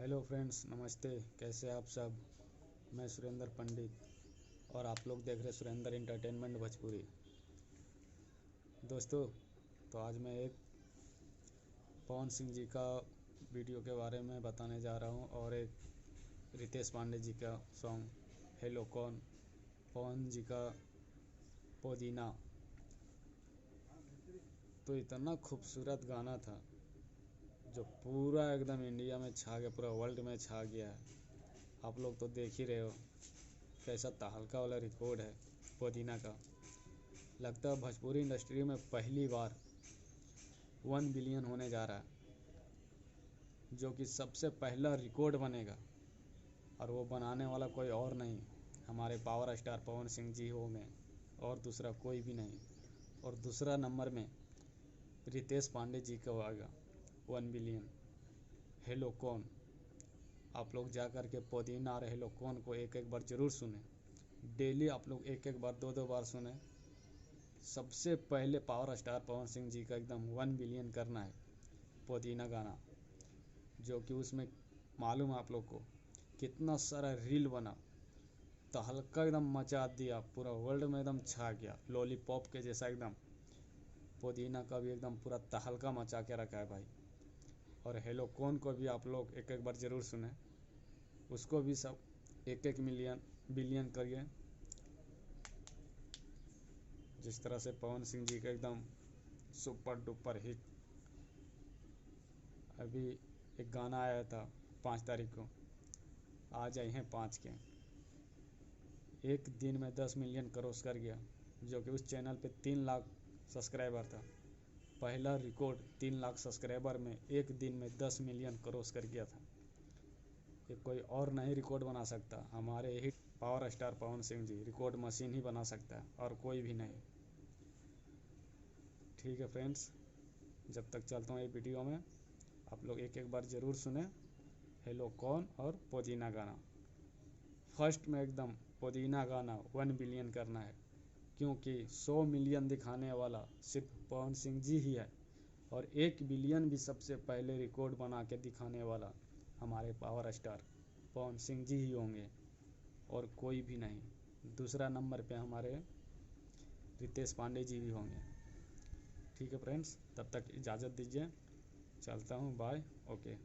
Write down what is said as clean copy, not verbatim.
Hello friends, नमस्ते। कैसे आप सब। मैं सुरेंद्र पंडित और आप लोग देख रहे सुरेंद्र एंटरटेनमेंट भोजपुरी। दोस्तों, तो आज मैं एक पवन सिंह जी का वीडियो के बारे में बताने जा रहा हूं और एक रितेश पांडे जी का सॉन्ग हेलो कौन, पवन जी का पुदीना। तो इतना खूबसूरत गाना था जो पूरा एकदम इंडिया में छा गया, पूरा वर्ल्ड में छा गया है। आप लोग तो देख ही रहे हो कैसा तहलका वाला रिकॉर्ड है पुदीना का। लगता है भोजपुरी इंडस्ट्री में पहली बार 1 बिलियन होने जा रहा है, जो कि सबसे पहला रिकॉर्ड बनेगा। और वो बनाने वाला कोई और नहीं, हमारे पावर स्टार पवन सिंह जी होंगे और दूसरा कोई भी नहीं। और दूसरा नंबर में रितेश पांडे जी का आएगा 1 बिलियन। हेलो कौन, आप लोग जा कर के पुदीना और हेलो कौन को एक एक बार ज़रूर सुने। डेली आप लोग एक एक बार, दो दो बार सुने। सबसे पहले पावर स्टार पवन सिंह जी का एकदम 1 बिलियन करना है पुदीना गाना, जो कि उसमें मालूम है आप लोग को कितना सारा रील बना, तहलका एकदम मचा दिया, पूरा वर्ल्ड में एकदम छा गया लॉलीपॉप के जैसा। एकदम पुदीना का भी एकदम पूरा तहलका मचा के रखा है भाई। और हेलो कौन को भी आप लोग एक एक बार ज़रूर सुने, उसको भी सब एक एक मिलियन बिलियन करिए। जिस तरह से पवन सिंह जी का एकदम सुपर डुपर हिट। अभी एक गाना आया था 5 तारीख को, आज आए हैं 5 के, एक दिन में 10 मिलियन क्रॉस कर गया, जो कि उस चैनल पे 3 लाख सब्सक्राइबर था। पहला रिकॉर्ड 3 लाख सब्सक्राइबर में एक दिन में 10 मिलियन क्रॉस कर गया था। ये कोई और नहीं रिकॉर्ड बना सकता, हमारे heat power star Pawan Singh ji record machine ही बना सकता है और कोई भी नहीं। ठीक है फ्रेंड्स, जब तक चलता हूँ ये वीडियो में, आप लोग एक एक बार ज़रूर सुने हेलो कौन और पुदीना गाना। फर्स्ट में एकदम पुदीना गाना 1 बिलियन करना है, क्योंकि 100 मिलियन दिखाने वाला सिर्फ पवन सिंह जी ही है और 1 बिलियन भी सबसे पहले रिकॉर्ड बना के दिखाने वाला हमारे पावर स्टार पवन सिंह जी ही होंगे और कोई भी नहीं। दूसरा नंबर पे हमारे रितेश पांडे जी भी होंगे। ठीक है फ्रेंड्स, तब तक इजाज़त दीजिए, चलता हूँ, बाय, ओके।